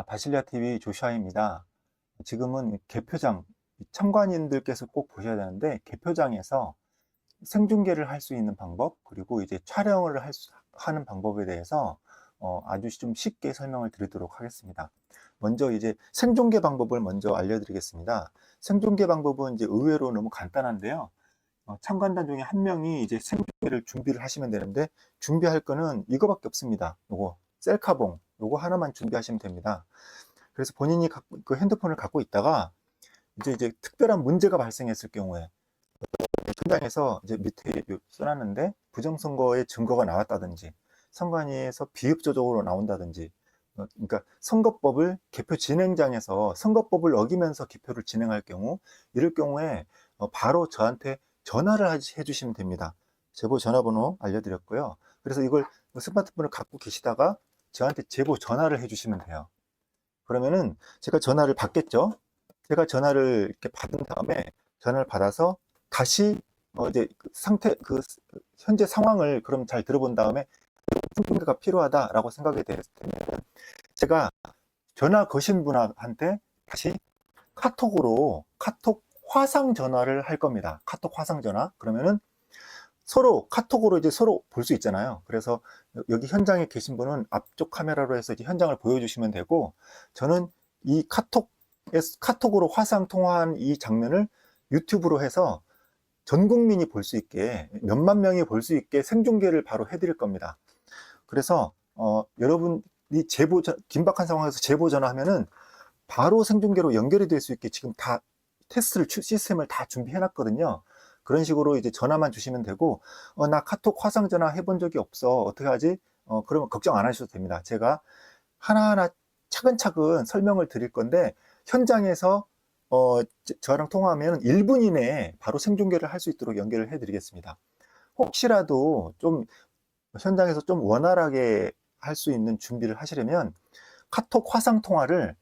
바실리아 TV 조슈아입니다. 지금은 개표장, 참관인들께서 꼭 보셔야 되는데, 개표장에서 생중계를 할 수 있는 방법, 그리고 이제 촬영을 하는 방법에 대해서 아주 좀 쉽게 설명을 드리도록 하겠습니다. 먼저 이제 생중계 방법을 먼저 알려드리겠습니다. 생중계 방법은 이제 의외로 너무 간단한데요. 참관단 중에 한 명이 이제 생중계를 준비를 하시면 되는데, 준비할 거는 이거밖에 없습니다. 요거, 셀카봉, 요거 하나만 준비하시면 됩니다. 그래서 본인이 그 핸드폰을 갖고 있다가 이제 특별한 문제가 발생했을 경우에 현장에서 이제 밑에 써놨는데 부정선거의 증거가 나왔다든지 선관위에서 비협조적으로 나온다든지, 그러니까 선거법을 개표 진행장에서 선거법을 어기면서 개표를 진행할 경우, 이럴 경우에 바로 저한테 전화를 해주시면 됩니다. 제보 전화번호 알려드렸고요. 그래서 이걸 스마트폰을 갖고 계시다가 저한테 제보 전화를 해주시면 돼요. 그러면은 제가 전화를 받겠죠. 제가 전화를 이렇게 받은 다음에 전화를 받아서 다시 이제 그 현재 상황을 그럼 잘 들어본 다음에 생중계가 필요하다라고 생각이 되면 제가 전화 거신 분한테 다시 카톡 화상 전화를 할 겁니다. 카톡 화상 전화. 그러면은 서로 카톡으로 이제 서로 볼 수 있잖아요. 그래서 여기 현장에 계신 분은 앞쪽 카메라로 해서 이제 현장을 보여주시면 되고, 저는 이 카톡으로 화상 통화한 이 장면을 유튜브로 해서 전 국민이 볼 수 있게, 몇만 명이 볼 수 있게 생중계를 바로 해드릴 겁니다. 그래서 여러분이 긴박한 상황에서 제보 전화하면은 바로 생중계로 연결이 될 수 있게 지금 다 시스템을 다 준비해 놨거든요. 그런 식으로 이제 전화만 주시면 되고, 나 카톡 화상 전화 해본 적이 없어, 어떻게 하지? 그러면 걱정 안 하셔도 됩니다. 제가 하나하나 차근차근 설명을 드릴 건데, 현장에서 저랑 통화하면 1분 이내에 바로 생중계를 할 수 있도록 연결을 해 드리겠습니다. 혹시라도 좀 현장에서 좀 원활하게 할 수 있는 준비를 하시려면 카톡 화상 통화를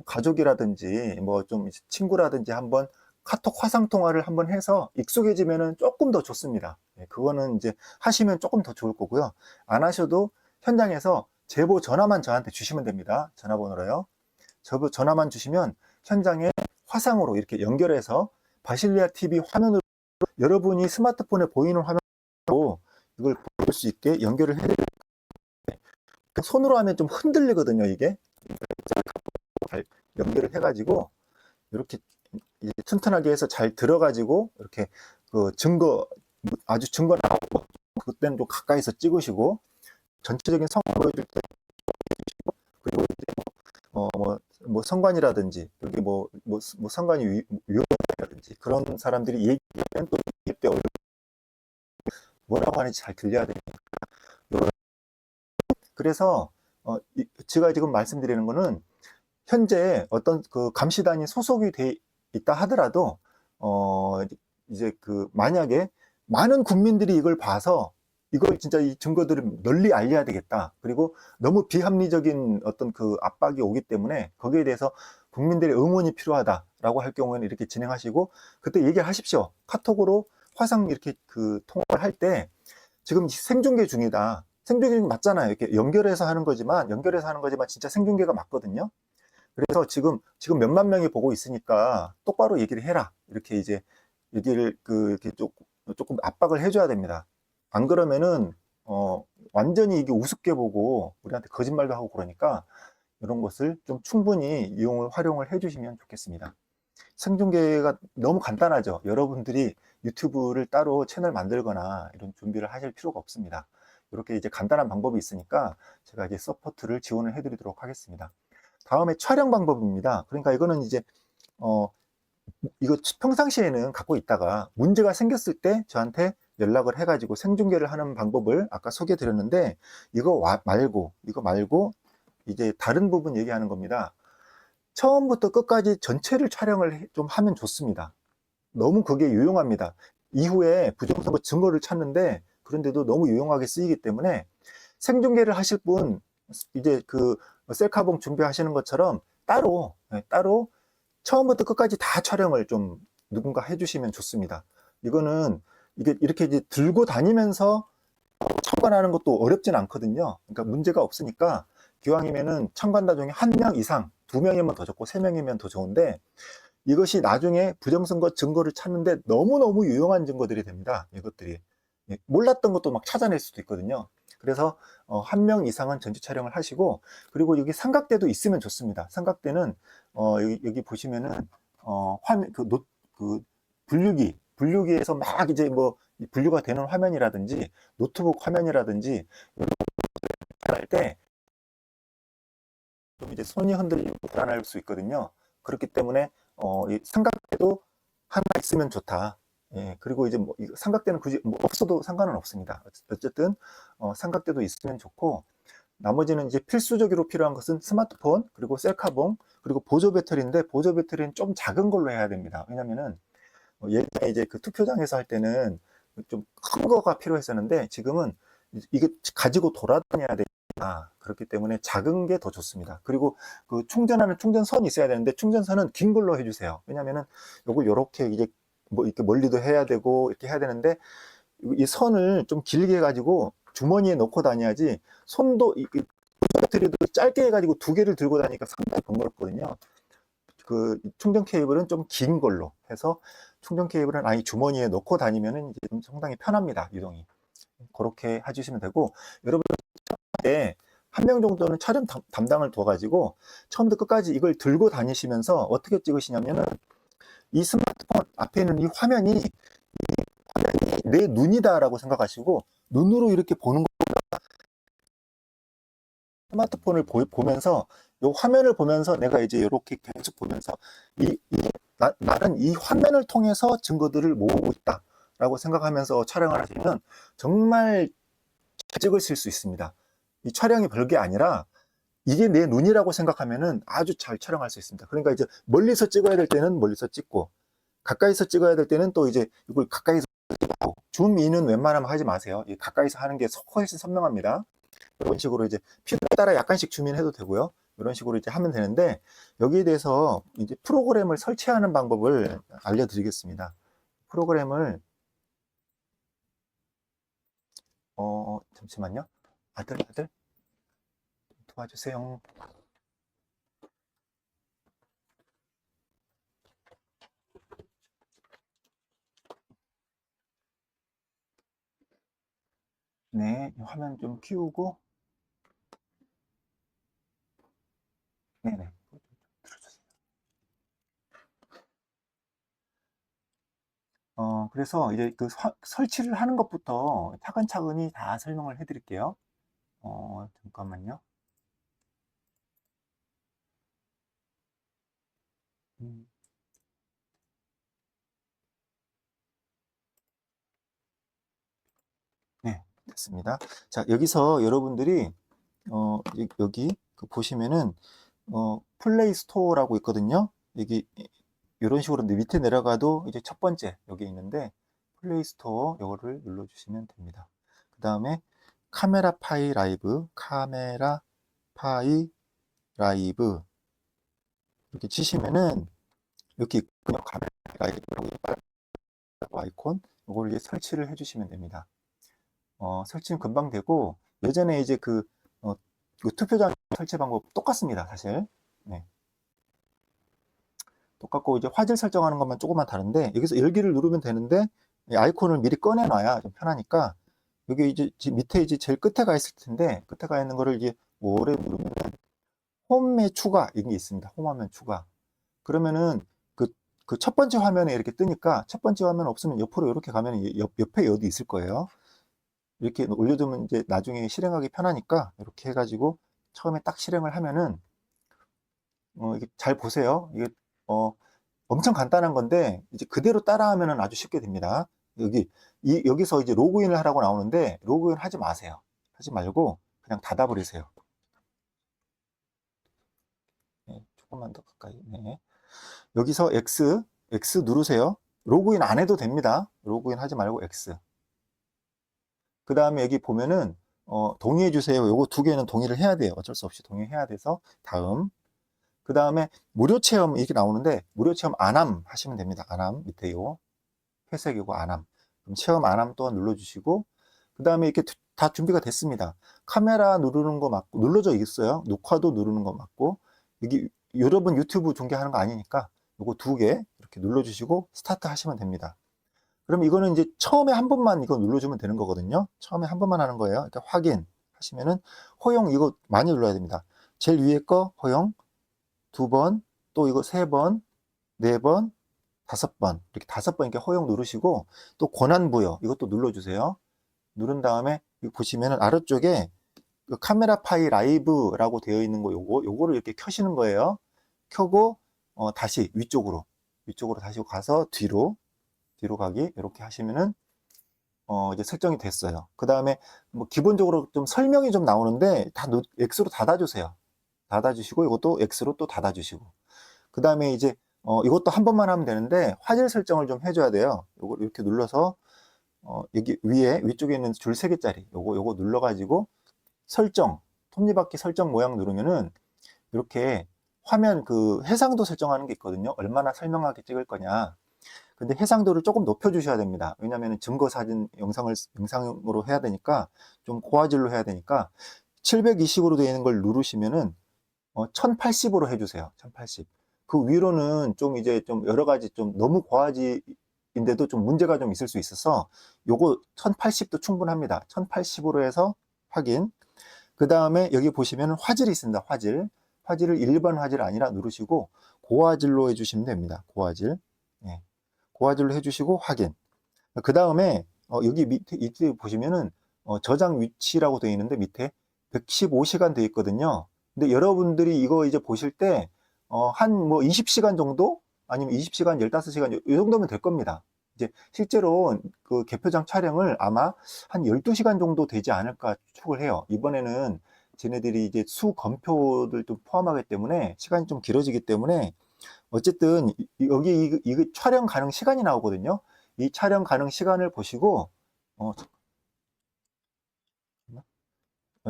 가족이라든지 뭐 좀 친구라든지 한번 카톡 화상 통화를 한번 해서 익숙해지면은 조금 더 좋습니다. 그거는 이제 하시면 조금 더 좋을 거고요. 안 하셔도 현장에서 제보 전화만 저한테 주시면 됩니다. 전화번호로요. 전화만 주시면 현장에 화상으로 이렇게 연결해서 바실리아 TV 화면으로 여러분이 스마트폰에 보이는 화면으로 이걸 볼 수 있게 연결을 해드릴게요. 손으로 하면 좀 흔들리거든요, 이게. 잘 연결을 해가지고 이렇게 이제 튼튼하게 해서 잘 들어가지고 이렇게 그 아주 증거 나오고, 그때는 좀 가까이서 찍으시고 전체적인 상황 보여줄 때, 그리고 이제 뭐 선관이라든지 여기 뭐 선관위 위원이라든지 그런 사람들이 얘기하면 또 이때 뭐라고 하는지 잘 들려야 되니까. 그래서 제가 지금 말씀드리는 거는 현재 어떤 그 감시단이 소속이 돼 있다 하더라도 이제 그 만약에 많은 국민들이 이걸 봐서 이걸 진짜 이 증거들을 널리 알려야 되겠다. 그리고 너무 비합리적인 어떤 그 압박이 오기 때문에 거기에 대해서 국민들의 응원이 필요하다라고 할 경우에는 이렇게 진행하시고, 그때 얘기를 하십시오. 카톡으로 화상 이렇게 그 통화를 할 때 지금 생중계 중이다. 생중계 맞잖아요. 이렇게 연결해서 하는 거지만 진짜 생중계가 맞거든요. 그래서 지금 몇만 명이 보고 있으니까 똑바로 얘기를 해라. 이렇게 이제 얘기를 이렇게 조금 압박을 해줘야 됩니다. 안 그러면은, 완전히 이게 우습게 보고 우리한테 거짓말도 하고 그러니까 이런 것을 좀 충분히 활용을 해주시면 좋겠습니다. 생중계가 너무 간단하죠. 여러분들이 유튜브를 따로 채널 만들거나 이런 준비를 하실 필요가 없습니다. 이렇게 이제 간단한 방법이 있으니까 제가 이제 서포트를 지원을 해드리도록 하겠습니다. 다음에 촬영 방법입니다. 그러니까 이거는 이제 어 이거 평상시에는 갖고 있다가 문제가 생겼을 때 저한테 연락을 해가지고 생중계를 하는 방법을 아까 소개해 드렸는데, 이거 말고 이제 다른 부분 얘기하는 겁니다. 처음부터 끝까지 전체를 촬영을 좀 하면 좋습니다. 너무 그게 유용합니다. 이후에 부정선거 증거를 찾는데 그런데도 너무 유용하게 쓰이기 때문에 생중계를 하실 분, 이제 그 셀카봉 준비하시는 것처럼 따로 처음부터 끝까지 다 촬영을 좀 누군가 해주시면 좋습니다. 이거는 이게 이렇게 이제 들고 다니면서 촬영하는 것도 어렵진 않거든요. 그러니까 문제가 없으니까 기왕이면은 참관자 중에 1명 이상, 2명이면 더 좋고 3명이면 더 좋은데, 이것이 나중에 부정선거 증거를 찾는데 너무너무 유용한 증거들이 됩니다. 이것들이. 예, 몰랐던 것도 막 찾아낼 수도 있거든요. 그래서 1명 이상은 전지 촬영을 하시고, 그리고 여기 삼각대도 있으면 좋습니다. 삼각대는 여기 보시면은 화면 그 분류기에서 막 이제 뭐 분류가 되는 화면이라든지 노트북 화면이라든지 이런 할때 좀 이제 손이 흔들리고 불안할 수 있거든요. 그렇기 때문에 이 삼각대도 하나 있으면 좋다. 예, 그리고 이제 뭐 삼각대는 굳이 뭐 없어도 상관은 없습니다. 어쨌든 삼각대도 있으면 좋고, 나머지는 이제 필수적으로 필요한 것은 스마트폰, 그리고 셀카봉, 그리고 보조 배터리인데, 보조 배터리는 좀 작은 걸로 해야 됩니다. 왜냐면은 예전에 이제 그 투표장에서 할 때는 좀 큰 거가 필요했었는데, 지금은 이게 가지고 돌아다녀야 됩니다. 그렇기 때문에 작은 게 더 좋습니다. 그리고 그 충전하는 충전선이 있어야 되는데, 충전선은 긴 걸로 해주세요. 왜냐면은 요걸 요렇게 이제 뭐 이렇게 멀리도 해야 되고 이렇게 해야 되는데, 이 선을 좀 길게 해가지고 주머니에 넣고 다녀야지, 손도 배터리도 짧게 해가지고 2개를 들고 다니니까 상당히 번거롭거든요. 그 충전 케이블은 좀 긴 걸로 해서, 충전 케이블은 아예 주머니에 넣고 다니면은 이제 좀 상당히 편합니다, 유동이. 그렇게 해주시면 되고, 여러분 때 1명 정도는 촬영 담당을 둬가지고 처음부터 끝까지 이걸 들고 다니시면서 어떻게 찍으시냐면은, 이 스마트폰 앞에 있는 이 화면이 내 눈이다라고 생각하시고, 눈으로 이렇게 보는 거, 스마트폰을 보면서, 이 화면을 보면서 내가 이제 이렇게 계속 보면서 나는 이 화면을 통해서 증거들을 모으고 있다라고 생각하면서 촬영을 하시면 정말 잘 찍으실 수 있습니다. 이 촬영이 별게 아니라 이게 내 눈이라고 생각하면은 아주 잘 촬영할 수 있습니다. 그러니까 이제 멀리서 찍어야 될 때는 멀리서 찍고, 가까이서 찍어야 될 때는 또 이제 이걸 가까이서 찍고, 줌인은 웬만하면 하지 마세요. 가까이서 하는 게 훨씬 선명합니다. 이런 식으로 이제 필요에 따라 약간씩 줌인해도 되고요. 이런 식으로 이제 하면 되는데, 여기에 대해서 이제 프로그램을 설치하는 방법을 알려드리겠습니다. 프로그램을 잠시만요. 아들 도와주세요. 네, 화면 좀 키우고, 네네. 그래서 이제 그 설치를 하는 것부터 차근차근히 다 설명을 해드릴게요. 잠깐만요. 음, 네, 됐습니다. 자, 여기서 여러분들이 여기 그 보시면은 플레이 스토어라고 있거든요. 여기 이런 식으로 밑에 내려가도 이제 첫 번째 여기 있는데, 플레이 스토어 이거를 눌러주시면 됩니다. 그 다음에 카메라 파이 라이브, 카메라 파이 라이브 이렇게 치시면은 이렇게 있군요. 카메라 라이브라고 아이콘, 이걸 이제 설치를 해주시면 됩니다. 설치는 금방 되고, 예전에 이제 그 투표장 설치 방법 똑같습니다, 사실. 네. 똑같고, 이제 화질 설정하는 것만 조금만 다른데, 여기서 열기를 누르면 되는데, 이 아이콘을 미리 꺼내놔야 좀 편하니까, 여기 이제 밑에 이제 제일 끝에 가 있을 텐데, 끝에 가 있는 거를 이제 오래 누르면 홈에 추가, 이게 있습니다. 홈 화면 추가. 그러면은 그 첫 번째 화면에 이렇게 뜨니까, 첫 번째 화면 없으면 옆으로 이렇게 가면 옆에 어디 있을 거예요. 이렇게 올려두면 이제 나중에 실행하기 편하니까 이렇게 해가지고 처음에 딱 실행을 하면은, 이게 잘 보세요. 이게 엄청 간단한 건데 이제 그대로 따라하면은 아주 쉽게 됩니다. 여기서 이제 로그인을 하라고 나오는데, 로그인 하지 마세요. 하지 말고 그냥 닫아버리세요. 네, 조금만 더 가까이. 네. 여기서 X 누르세요. 로그인 안 해도 됩니다. 로그인 하지 말고 X. 그 다음에 여기 보면은 동의해 주세요. 요거 2개는 동의를 해야 돼요. 어쩔 수 없이 동의해야 돼서 다음. 그 다음에 무료 체험 이렇게 나오는데, 무료 체험 안함 하시면 됩니다. 안함 밑에 요 회색이고 안함. 그럼 체험 안함 또 눌러주시고, 그 다음에 이렇게 다 준비가 됐습니다. 카메라 누르는 거 맞고, 눌러져 있어요. 녹화도 누르는 거 맞고, 여기 여러분 유튜브 중계하는 거 아니니까 요거 2개 이렇게 눌러주시고 스타트 하시면 됩니다. 그럼 이거는 이제 처음에 한 번만 이거 눌러주면 되는 거거든요. 처음에 한 번만 하는 거예요. 이렇게 확인 하시면은 허용 이거 많이 눌러야 됩니다. 제일 위에 거 허용 2번, 또 이거 3번, 4번, 5번 이렇게 5번 이렇게 허용 누르시고 또 권한 부여 이것도 눌러주세요. 누른 다음에 이거 보시면은 아래쪽에 그 카메라 파이 라이브라고 되어 있는 거 요거를 이렇게 켜시는 거예요. 켜고 다시 위쪽으로 다시 가서 뒤로 가기 이렇게 하시면은 이제 설정이 됐어요. 그 다음에 뭐 기본적으로 좀 설명이 좀 나오는데 다 X로 닫아주세요. 닫아주시고 이것도 X로 또 닫아주시고 그 다음에 이제 이것도 한 번만 하면 되는데 화질 설정을 좀 해줘야 돼요. 요걸 이렇게 눌러서 여기 위쪽에 있는 줄 3개짜리 요거 눌러가지고 설정 톱니바퀴 설정 모양 누르면은 이렇게 화면 그 해상도 설정하는 게 있거든요. 얼마나 설명하게 찍을 거냐. 근데 해상도를 조금 높여 주셔야 됩니다. 왜냐하면 증거 사진 영상으로 해야 되니까 좀 고화질로 해야 되니까 720으로 되어 있는 걸 누르시면은 1080으로 해주세요. 1080. 그 위로는 좀 이제 좀 여러 가지 좀 너무 고화질인데도 좀 문제가 좀 있을 수 있어서 요거 1080도 충분합니다. 1080으로 해서 확인. 그 다음에 여기 보시면 화질이 있습니다. 화질을 1번 화질 아니라 누르시고 고화질로 해주시면 됩니다. 고화질. 예. 고화질로 해주시고 확인. 그 다음에 여기 밑에 보시면은 저장 위치라고 되어 있는데 밑에 115시간 되어 있거든요. 근데 여러분들이 이거 이제 보실 때 한 뭐 20시간 정도 아니면 20시간, 15시간 이 정도면 될 겁니다. 이제 실제로 그 개표장 촬영을 아마 한 12시간 정도 되지 않을까 추측을 해요. 이번에는 쟤네들이 이제 수검표들도 포함하기 때문에 시간이 좀 길어지기 때문에 어쨌든 여기 이 촬영 가능 시간이 나오거든요. 이 촬영 가능 시간을 보시고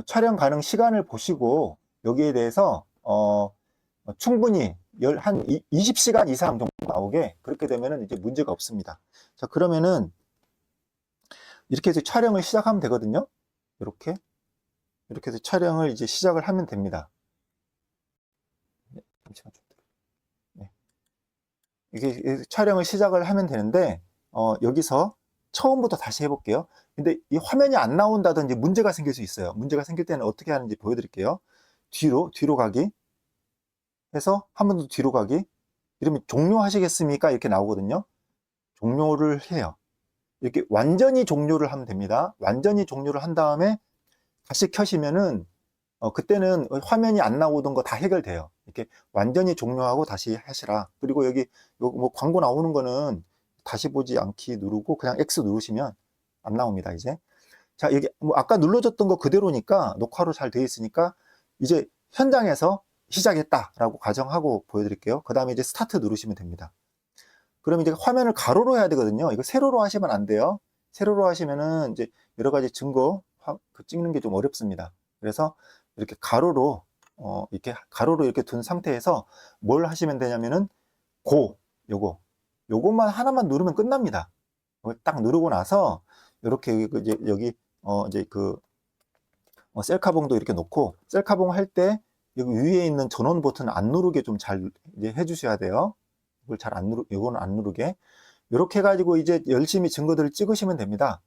촬영 가능 시간을 보시고 여기에 대해서 충분히 한 20시간 이상 정도 나오게 그렇게 되면은 이제 문제가 없습니다. 자, 그러면은 이렇게 해서 촬영을 시작하면 되거든요. 이렇게 해서 촬영을 이제 시작을 하면 됩니다. 잠시만 좀. 네. 이게 촬영을 시작을 하면 되는데 여기서 처음부터 다시 해볼게요. 근데 이 화면이 안 나온다든지 문제가 생길 수 있어요. 문제가 생길 때는 어떻게 하는지 보여드릴게요. 뒤로 가기 해서 한 번 더 뒤로 가기 이러면 종료하시겠습니까? 이렇게 나오거든요. 종료를 해요. 이렇게 완전히 종료를 하면 됩니다. 완전히 종료를 한 다음에 다시 켜시면은 그때는 화면이 안 나오던 거 다 해결돼요. 이렇게 완전히 종료하고 다시 하시라. 그리고 여기 뭐 광고 나오는 거는 다시 보지 않기 누르고 그냥 X 누르시면 안 나옵니다. 이제 자, 여기 뭐 아까 눌러줬던 거 그대로니까 녹화로 잘 되어 있으니까 이제 현장에서 시작했다라고 가정하고 보여드릴게요. 그 다음에 이제 스타트 누르시면 됩니다. 그럼 이제 화면을 가로로 해야 되거든요. 이거 세로로 하시면 안 돼요. 세로로 하시면은 이제 여러 가지 증거 찍는 게 좀 어렵습니다. 그래서 이렇게 가로로 이렇게 둔 상태에서 뭘 하시면 되냐면은 요것만 하나만 누르면 끝납니다. 이걸 딱 누르고 나서 이렇게 이제 여기 이제 그 셀카봉도 이렇게 놓고 셀카봉 할 때 여기 위에 있는 전원 버튼 안 누르게 좀 잘 이제 해주셔야 돼요. 이걸 잘 안 이거는 안 누르게 이렇게 해가지고 이제 열심히 증거들을 찍으시면 됩니다.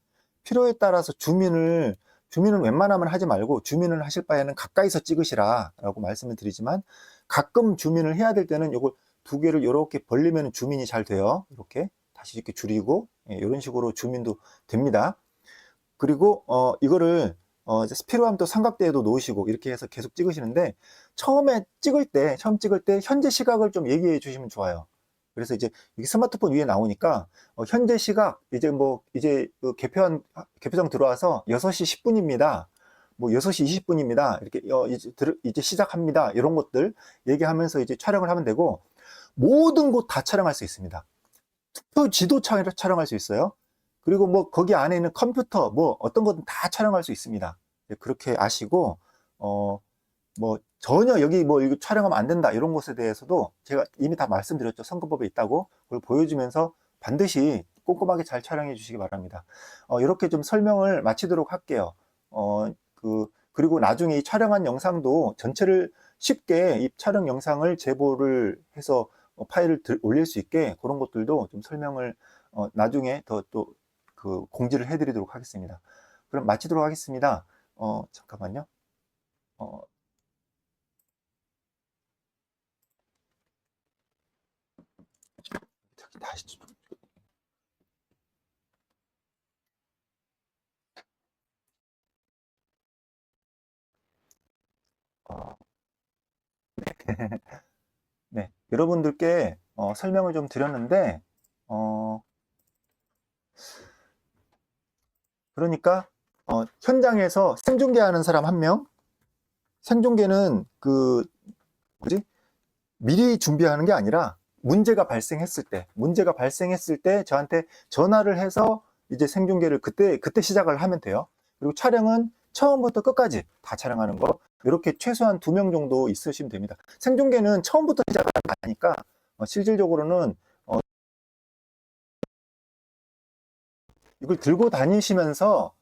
필요에 따라서 주민은 웬만하면 하지 말고 주민을 하실 바에는 가까이서 찍으시라 라고 말씀을 드리지만 가끔 주민을 해야 될 때는 이걸 2개를 이렇게 벌리면 주민이 잘 돼요. 이렇게 다시 이렇게 줄이고 이런 식으로 주민도 됩니다. 그리고 이거를 필요하면 또 삼각대에도 놓으시고 이렇게 해서 계속 찍으시는데 처음 찍을 때 현재 시각을 좀 얘기해 주시면 좋아요. 그래서 이제 스마트폰 위에 나오니까 현재 시각 이제 그 개표장 들어와서 6시 10분입니다. 뭐 6시 20분입니다. 이렇게 이제 시작합니다. 이런 것들 얘기하면서 이제 촬영을 하면 되고 모든 곳 다 촬영할 수 있습니다. 투표 지도 촬영할 수 있어요. 그리고 뭐 거기 안에 있는 컴퓨터 뭐 어떤 것든 다 촬영할 수 있습니다. 그렇게 아시고 뭐 전혀 여기 뭐 이거 촬영하면 안 된다 이런 것에 대해서도 제가 이미 다 말씀드렸죠. 선거법에 있다고 그걸 보여주면서 반드시 꼼꼼하게 잘 촬영해 주시기 바랍니다. 이렇게 좀 설명을 마치도록 할게요. 그리고 나중에 이 촬영한 영상도 전체를 쉽게 이 촬영 영상을 제보를 해서 파일을 올릴 수 있게 그런 것들도 좀 설명을 나중에 공지를 해드리도록 하겠습니다. 그럼 마치도록 하겠습니다. 잠깐만요. 다시 좀. 네, 여러분들께 설명을 좀 드렸는데, 그러니까 현장에서 생중계하는 사람 1명, 생중계는 미리 준비하는 게 아니라 문제가 발생했을 때 저한테 전화를 해서 이제 생중계를 그때 시작을 하면 돼요. 그리고 촬영은 처음부터 끝까지 다 촬영하는 거. 이렇게 최소한 2명 정도 있으시면 됩니다. 생중계는 처음부터 시작을 하니까 실질적으로는 이걸 들고 다니시면서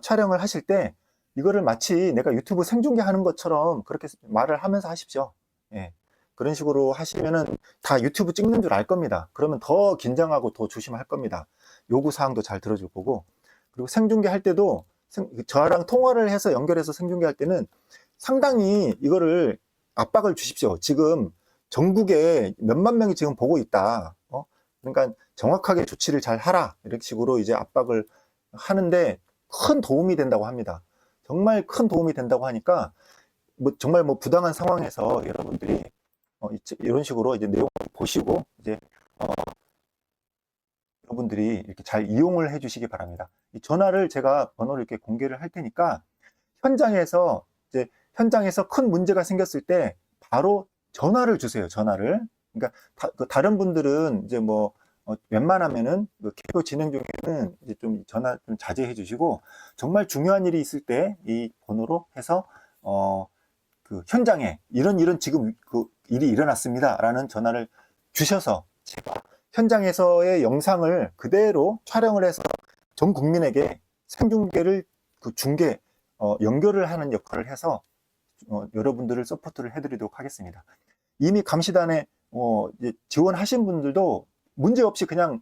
촬영을 하실 때 이거를 마치 내가 유튜브 생중계 하는 것처럼 그렇게 말을 하면서 하십시오. 예. 그런 식으로 하시면은 다 유튜브 찍는 줄 알 겁니다. 그러면 더 긴장하고 더 조심할 겁니다. 요구사항도 잘 들어줄 거고. 그리고 생중계 할 때도 저랑 통화를 해서 연결해서 생중계 할 때는 상당히 이거를 압박을 주십시오. 지금 전국에 몇만 명이 지금 보고 있다. 그러니까 정확하게 조치를 잘 하라. 이런 식으로 이제 압박을 하는데 큰 도움이 된다고 합니다. 정말 큰 도움이 된다고 하니까 정말 부당한 상황에서 여러분들이 이런 식으로 이제 내용을 보시고 이제 여러분들이 이렇게 잘 이용을 해 주시기 바랍니다. 이 전화를 제가 번호를 이렇게 공개를 할 테니까 현장에서 큰 문제가 생겼을 때 바로 전화를 주세요. 전화를. 그러니까 다른 분들은 이제 웬만하면은 개표 진행 중에는 이제 좀 전화 좀 자제해 주시고 정말 중요한 일이 있을 때 이 번호로 해서 현장에 이런 지금 일이 일어났습니다라는 전화를 주셔서 제가 현장에서의 영상을 그대로 촬영을 해서 전 국민에게 생중계를 연결을 하는 역할을 해서 여러분들을 서포트를 해드리도록 하겠습니다. 이미 감시단에 지원하신 분들도 문제없이 그냥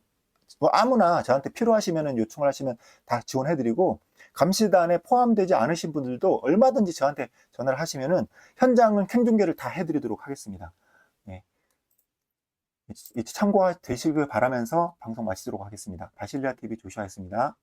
아무나 저한테 필요하시면 요청을 하시면 다 지원해드리고 감시단에 포함되지 않으신 분들도 얼마든지 저한테 전화를 하시면은 현장은 생중계를 다 해드리도록 하겠습니다. 예. 참고되시길 바라면서 방송 마치도록 하겠습니다. 바실리아TV 조슈아였습니다.